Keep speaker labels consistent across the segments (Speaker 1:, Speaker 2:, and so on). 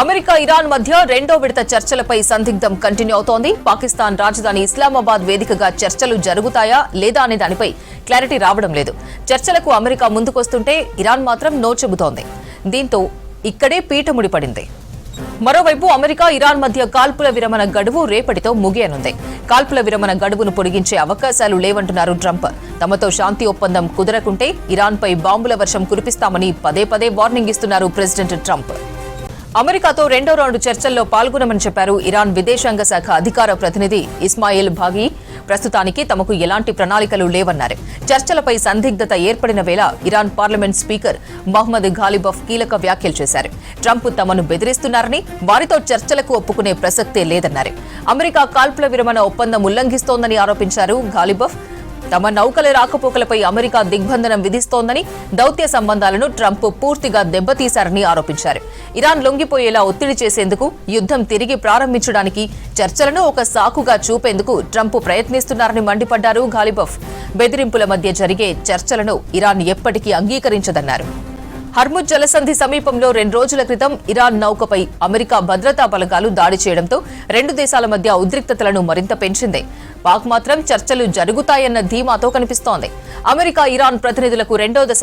Speaker 1: America Iran మధ్య రెండో విడత చర్చలపై సందిగ్ధం కంటిన్యూ అవుతోంది. పాకిస్తాన్ రాజధాని ఇస్లామాబాద్ వేదికగా చర్చలు జరుగుతాయా లేదా అనే దానిపై క్లారిటీ రావడం లేదు. చర్చలకు అమెరికా ముందుకొస్తుంటే ఇరాన్ మాత్రం నో చెబుతోంది. దీంతో ఇక్కడే పీట ముడిపడింది. మరోవైపు అమెరికా ఇరాన్ మధ్య కాల్పుల విరమణ గడువు రేపటితో ముగియనుంది. కాల్పుల విరమణ గడువును పొడిగించే అవకాశాలు లేవంటున్నారు ట్రంప్. తమతో శాంతి ఒప్పందం కుదరకుంటే ఇరాన్పై బాంబుల వర్షం కురిపిస్తామని పదే పదే వార్నింగ్ ఇస్తున్నారు ప్రెసిడెంట్ ట్రంప్. అమెరికాతో రెండో రౌండ్ చర్చల్లో పాల్గొనమని చెప్పారు ఇరాన్ విదేశాంగ శాఖ అధికార ప్రతినిధి ఇస్మాయిల్ బాఘీ. ప్రస్తుతానికి తమకు ఎలాంటి ప్రణాళికలు లేవన్నారు. చర్చలపై సందిగ్ధత ఏర్పడిన వేళ ఇరాన్ పార్లమెంట్ స్పీకర్ మహ్మద్ ఘాలిబఫ్ కీలక వ్యాఖ్యలు చేశారు. ట్రంప్ తమను బెదిరిస్తున్నారని, వారితో చర్చలకు ఒప్పుకునే ప్రసక్తే లేదన్నారు. అమెరికా కాల్పుల విరమణ ఒప్పందం ఉల్లంఘిస్తోందని ఆరోపించారు ఘాలిబఫ్. తమ నౌకల రాకపోకలపై అమెరికా దిగ్బంధనం విధిస్తోందని, దౌత్య సంబంధాలను ట్రంప్ పూర్తిగా దెబ్బతీశారని ఆరోపించారు. ఇరాన్ లొంగిపోయేలా ఒత్తిడి చేసేందుకు, యుద్ధం తిరిగి ప్రారంభించడానికి చర్చలను ఒక సాకుగా చూపేందుకు ట్రంప్ ప్రయత్నిస్తున్నారని మండిపడ్డారు ఘాలిబఫ్. బెదిరింపుల మధ్య జరిగే చర్చలను ఇరాన్ ఎప్పటికీ అంగీకరించదన్నారు. హర్ముజ్ జలసంధి సమీపంలో 2 రోజుల క్రితం ఇరాన్ నౌకపై అమెరికా భద్రతా బలగాలు దాడి చేయడంతో రెండు దేశాల మధ్య ఉద్రిక్తతలను మరింత పెంచింది. పాక్ మాత్రం చర్చలు జరుగుతాయన్న ధీమాతో కనిపిస్తోంది. అమెరికా ఇరాన్ ప్రతినిధులకు రెండో దశ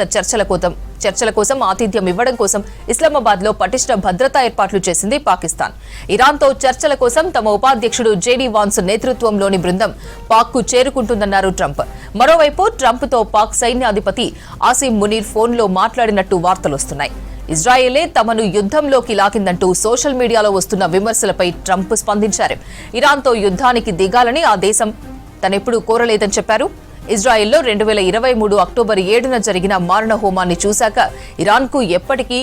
Speaker 1: చర్చల కోసం ఆతిథ్యం ఇవ్వడం కోసం ఇస్లామాబాద్ లో పటిష్ట భద్రతా ఏర్పాట్లు చేసింది పాకిస్తాన్. ఇరాన్తో చర్చల కోసం తమ ఉపాధ్యక్షుడు జేడీ వాన్స్ నేతృత్వంలోని బృందం పాక్ కు చేరుకుంటుందన్నారు ట్రంప్. మరోవైపు ట్రంప్ తో పాక్ సైన్యాధిపతి ఆసిం మునీర్ ఫోన్లో మాట్లాడినట్టు వార్తలొస్తున్నాయి. ఇజ్రాయెలే తమను యుద్ధంలోకి లాకిందంటూ సోషల్ మీడియాలో వస్తున్న విమర్శలపై ట్రంప్ స్పందించారు. ఇరాన్తో యుద్ధానికి దిగాలని ఆ దేశం తనెప్పుడూ కోరలేదని చెప్పారు. ఇజ్రాయెల్లో 2023 అక్టోబర్ 7న జరిగిన మారణ హోమాన్ని చూశాక ఇరాన్కు ఎప్పటికీ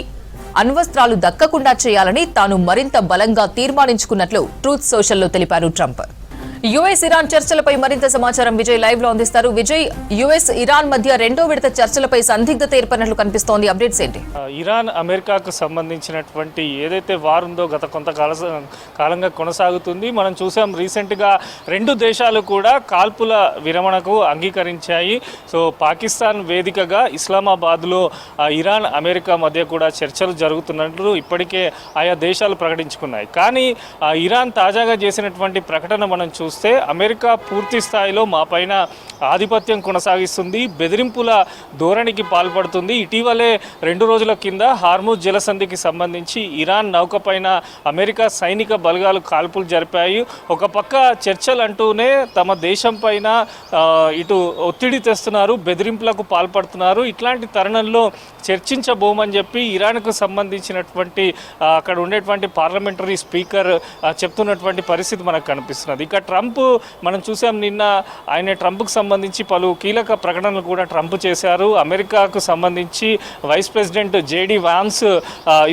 Speaker 1: అణ్వస్త్రాలు దక్కకుండా చేయాలని తాను మరింత బలంగా తీర్మానించుకున్నట్లు ట్రూత్ సోషల్లో తెలిపారు ట్రంప్. యుఎస్ ఇరాన్ చర్చలపై మరింత సమాచారం విజయ్ లైవ్ లో అందిస్తారు. విజయ్, యుఎస్ ఇరాన్ మధ్య రెండో విడత చర్చలపై సందిగ్ధత ఏర్పడినట్లు కనిపిస్తోంది. అప్డేట్స్ ఏంటి?
Speaker 2: ఇరాన్ అమెరికాకు సంబంధించినటువంటి ఏదైతే వార్ ఉందో గత కాలంగా కొనసాగుతుంది. మనం చూసాం రీసెంట్గా రెండు దేశాలు కూడా కాల్పుల విరమణకు అంగీకరించాయి. సో పాకిస్తాన్ వేదికగా ఇస్లామాబాద్లో ఇరాన్ అమెరికా మధ్య కూడా చర్చలు జరుగుతున్నట్లు ఇప్పటికే ఆయా దేశాలు ప్రకటించుకున్నాయి. కానీ ఇరాన్ తాజాగా చేసినటువంటి ప్రకటన మనం చూస్తే అమెరికా పూర్తి స్థాయిలో మా పైన ఆధిపత్యం కొనసాగిస్తుంది, బెదిరింపుల ధోరణికి పాల్పడుతుంది. ఇటీవలే 2 రోజుల కింద హార్ముజ్ జలసంధికి సంబంధించి ఇరాన్ నౌకపైన అమెరికా సైనిక బలగాలు కాల్పులు జరిపాయి. ఒక పక్క చర్చలు అంటూనే తమ దేశం పైన ఇటు ఒత్తిడి తెస్తున్నారు, బెదిరింపులకు పాల్పడుతున్నారు. ఇట్లాంటి తరుణంలో చర్చించబోమని చెప్పి ఇరాన్కు సంబంధించినటువంటి అక్కడ ఉండేటువంటి పార్లమెంటరీ స్పీకర్ చెప్తున్నటువంటి పరిస్థితి మనకు కనిపిస్తున్నది. ఇక ట్రంప్ మనం చూసాం, నిన్న ఆయన ట్రంప్కు సంబంధించి పలు కీలక ప్రకటనలు కూడా ట్రంప్ చేశారు. అమెరికాకు సంబంధించి వైస్ ప్రెసిడెంట్ జేడీ వాన్స్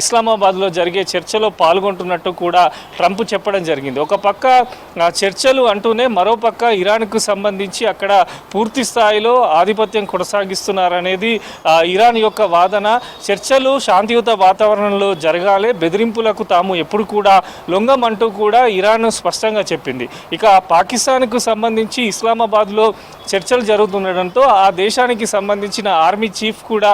Speaker 2: ఇస్లామాబాద్లో జరిగే చర్చలో పాల్గొంటున్నట్టు కూడా ట్రంప్ చెప్పడం జరిగింది. ఒక పక్క చర్చలు అంటూనే మరోపక్క ఇరాన్కు సంబంధించి అక్కడ పూర్తి స్థాయిలో ఆధిపత్యం కొనసాగిస్తున్నారనేది ఇరాన్ యొక్క వాదన. చర్చలు శాంతియుత వాతావరణంలో జరగాలి, బెదిరింపులకు తాము ఎప్పుడు కూడా లొంగమంటూ కూడా ఇరాన్ స్పష్టంగా చెప్పింది. ఇక పాకిస్తాన్కు సంబంధించి ఇస్లామాబాద్లో చర్చలు జరుగుతుండడంతో ఆ దేశానికి సంబంధించిన ఆర్మీ చీఫ్ కూడా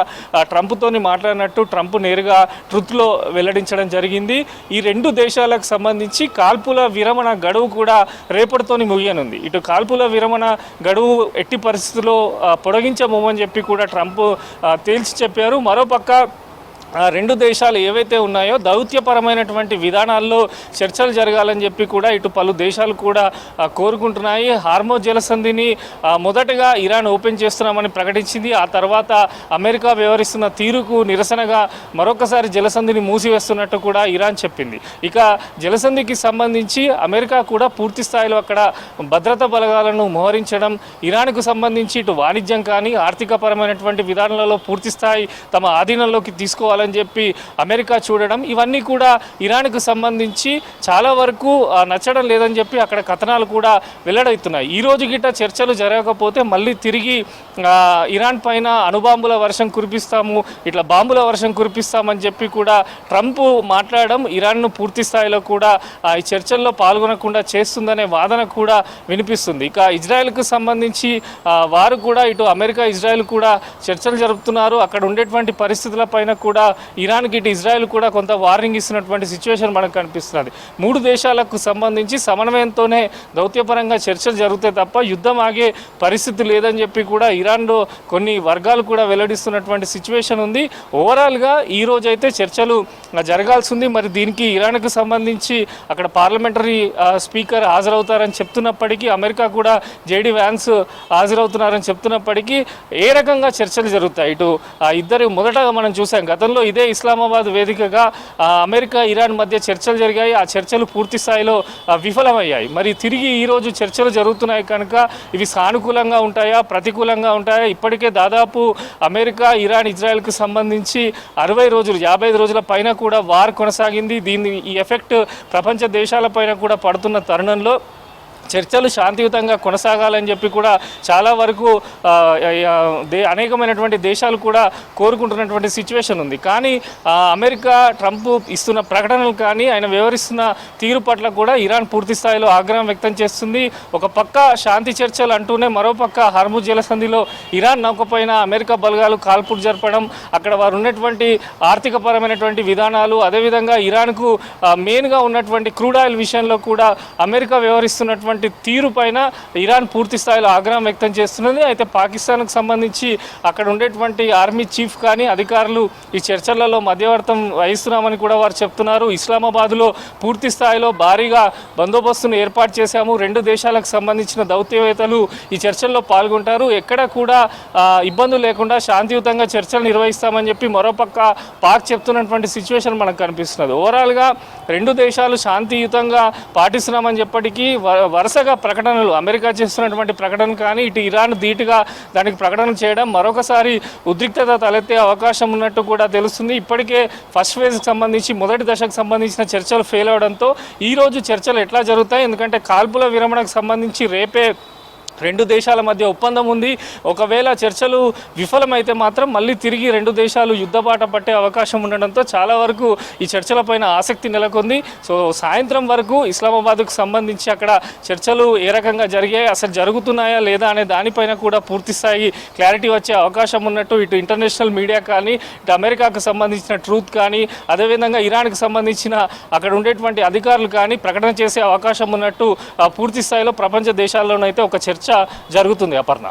Speaker 2: ట్రంప్తోని మాట్లాడినట్టు ట్రంప్ నేరుగా ట్రూత్లో వెల్లడించడం జరిగింది. ఈ రెండు దేశాలకు సంబంధించి కాల్పుల విరమణ గడువు కూడా రేపటితోని ముగియనుంది. ఇటు కాల్పుల విరమణ గడువు ఎట్టి పరిస్థితుల్లో పొడిగించబోమని చెప్పి కూడా ట్రంప్ తేల్చి చెప్పారు. మరోపక్క రెండు దేశాలు ఏవైతే ఉన్నాయో దౌత్యపరమైనటువంటి విధానాల్లో చర్చలు జరగాలని చెప్పి కూడా ఇటు పలు దేశాలు కూడా కోరుకుంటున్నాయి. హార్ముజ్ జలసంధిని మొదటగా ఇరాన్ ఓపెన్ చేస్తున్నామని ప్రకటించింది. ఆ తర్వాత అమెరికా వ్యవహరిస్తున్న తీరుకు నిరసనగా మరొకసారి జలసంధిని మూసివేస్తున్నట్టు కూడా ఇరాన్ చెప్పింది. ఇక జలసంధికి సంబంధించి అమెరికా కూడా పూర్తి స్థాయిలో అక్కడ భద్రతా బలగాలను మోహరించడం, ఇరాన్కు సంబంధించి ఇటు వాణిజ్యం కానీ ఆర్థికపరమైనటువంటి విధానాలలో పూర్తి స్థాయి తమ ఆధీనంలోకి తీసుకోవాలి అని చెప్పి అమెరికా చూడడం, ఇవన్నీ కూడా ఇరాన్కు సంబంధించి చాలా వరకు నచ్చడం లేదని చెప్పి అక్కడ కథనాలు కూడా వెల్లడవుతున్నాయి. ఈ రోజు గిట్ట చర్చలు జరగకపోతే మళ్ళీ తిరిగి ఇరాన్ పైన అణుబాంబుల వర్షం కురిపిస్తాము, ఇట్లా బాంబుల వర్షం కురిపిస్తామని చెప్పి కూడా ట్రంప్ మాట్లాడడం ఇరాన్ను పూర్తి స్థాయిలో కూడా ఈ చర్చల్లో పాల్గొనకుండా చేస్తుందనే వాదన కూడా వినిపిస్తుంది. ఇక ఇజ్రాయెల్కు సంబంధించి వారు కూడా ఇటు అమెరికా ఇజ్రాయెల్ కూడా చర్చలు జరుపుతున్నారు. అక్కడ ఉండేటువంటి పరిస్థితుల పైన కూడా ఇరాన్కి ఇటు ఇజ్రాయెల్ కూడా కొంత వార్నింగ్ ఇస్తున్నటువంటి సిచ్యువేషన్ మనకు కనిపిస్తున్నది. 3 దేశాలకు సంబంధించి సమన్వయంతోనే దౌత్యపరంగా చర్చలు జరుగుతాయి తప్ప యుద్ధం ఆగే పరిస్థితి లేదని చెప్పి కూడా ఇరాన్లో కొన్ని వర్గాలు కూడా వెల్లడిస్తున్నటువంటి సిచ్యువేషన్ ఉంది. ఓవరాల్గా ఈ రోజైతే చర్చలు జరగాల్సి ఉంది. మరి దీనికి ఇరాన్కు సంబంధించి అక్కడ పార్లమెంటరీ స్పీకర్ హాజరవుతారని చెప్తున్నప్పటికీ, అమెరికా కూడా జేడీ వ్యాన్స్ హాజరవుతున్నారని చెప్తున్నప్పటికీ ఏ రకంగా చర్చలు జరుగుతాయి? ఇటు ఇద్దరు మొదటగా మనం చూసాం, గతంలో ఇదే ఇస్లామాబాద్ వేదికగా అమెరికా ఇరాన్ మధ్య చర్చలు జరిగాయి. ఆ చర్చలు పూర్తి స్థాయిలో విఫలమయ్యాయి. మరి తిరిగి ఈరోజు చర్చలు జరుగుతున్నాయి కనుక ఇవి సానుకూలంగా ఉంటాయా, ప్రతికూలంగా ఉంటాయా? ఇప్పటికే దాదాపు అమెరికా, ఇరాన్, ఇజ్రాయెల్కి సంబంధించి 60 రోజులు 55 రోజుల పైన కూడా వార్ కొనసాగింది. ఈ ఎఫెక్ట్ ప్రపంచ దేశాలపైన కూడా పడుతున్న తరుణంలో చర్చలు శాంతియుతంగా కొనసాగాలని చెప్పి కూడా చాలా వరకు అనేకమైనటువంటి దేశాలు కూడా కోరుకుంటున్నటువంటి సిచ్యువేషన్ ఉంది. కానీ అమెరికా ట్రంప్ ఇస్తున్న ప్రకటనలు కానీ ఆయన వ్యవహరిస్తున్న తీరు పట్ల కూడా ఇరాన్ పూర్తి స్థాయిలో ఆగ్రహం వ్యక్తం చేస్తుంది. ఒక పక్క శాంతి చర్చలు అంటూనే మరోపక్క హర్ముజ్ జలసంధిలో ఇరాన్ నౌకపైన అమెరికా బలగాలు కాల్పులు జరపడం, అక్కడ వారు ఉన్నటువంటి ఆర్థికపరమైనటువంటి విధానాలు, అదేవిధంగా ఇరాన్కు మెయిన్గా ఉన్నటువంటి క్రూడ్ ఆయిల్ విషయంలో కూడా అమెరికా వ్యవహరిస్తున్నటువంటి తీరు పైన ఇరాన్ పూర్తి స్థాయిలో ఆగ్రహం వ్యక్తం చేస్తున్నది. అయితే పాకిస్తాన్కు సంబంధించి అక్కడ ఉండేటువంటి ఆర్మీ చీఫ్ కానీ అధికారులు ఈ చర్చలలో మధ్యవర్తం వహిస్తున్నామని కూడా వారు చెప్తున్నారు. ఇస్లామాబాద్లో పూర్తి స్థాయిలో భారీగా బందోబస్తును ఏర్పాటు చేశాము. 2 దేశాలకు సంబంధించిన దౌత్యవేత్తలు ఈ చర్చల్లో పాల్గొంటారు. ఎక్కడ కూడా ఇబ్బందులు లేకుండా శాంతియుతంగా చర్చలు నిర్వహిస్తామని చెప్పి మరోపక్క పాక్ చెప్తున్నటువంటి సిచ్యువేషన్ మనకు కనిపిస్తున్నది. ఓవరాల్గా 2 దేశాలు శాంతియుతంగా పాటిస్తున్నామని చెప్పటికీ వరుసగా ప్రకటనలు, అమెరికా చేస్తున్నటువంటి ప్రకటన కానీ ఇటు ఇరాన్ ధీటుగా దానికి ప్రకటన చేయడం మరొకసారి ఉద్రిక్తత తలెత్తే అవకాశం ఉన్నట్టు కూడా తెలుస్తుంది. ఇప్పటికే ఫస్ట్ ఫేజ్కి సంబంధించి మొదటి దశకు సంబంధించిన చర్చలు ఫెయిల్ అవడంతో ఈరోజు చర్చలు ఎట్లా జరుగుతాయి? ఎందుకంటే కాల్పుల విరమణకు సంబంధించి రేపే 2 దేశాల మధ్య ఒప్పందం ఉంది. ఒకవేళ చర్చలు విఫలమైతే మాత్రం మళ్ళీ తిరిగి 2 దేశాలు యుద్ధబాట పట్టే అవకాశం ఉండడంతో చాలా వరకు ఈ చర్చలపైన ఆసక్తి నెలకొంది. సో సాయంత్రం వరకు ఇస్లామాబాద్కు సంబంధించి అక్కడ చర్చలు ఏ రకంగా జరిగాయి, అసలు జరుగుతున్నాయా లేదా అనే దానిపైన కూడా పూర్తి స్థాయి క్లారిటీ వచ్చే అవకాశం ఉన్నట్టు ఇటు ఇంటర్నేషనల్ మీడియా కానీ, ఇటు అమెరికాకు సంబంధించిన ట్రూత్ కానీ, అదేవిధంగా ఇరాన్కి సంబంధించిన అక్కడ ఉండేటువంటి అధికారులు కానీ ప్రకటన చేసే అవకాశం ఉన్నట్టు పూర్తి స్థాయిలో ప్రపంచ దేశాల్లోనైతే ఒక చర్చ జరుగుతుంది. అపర్ణ.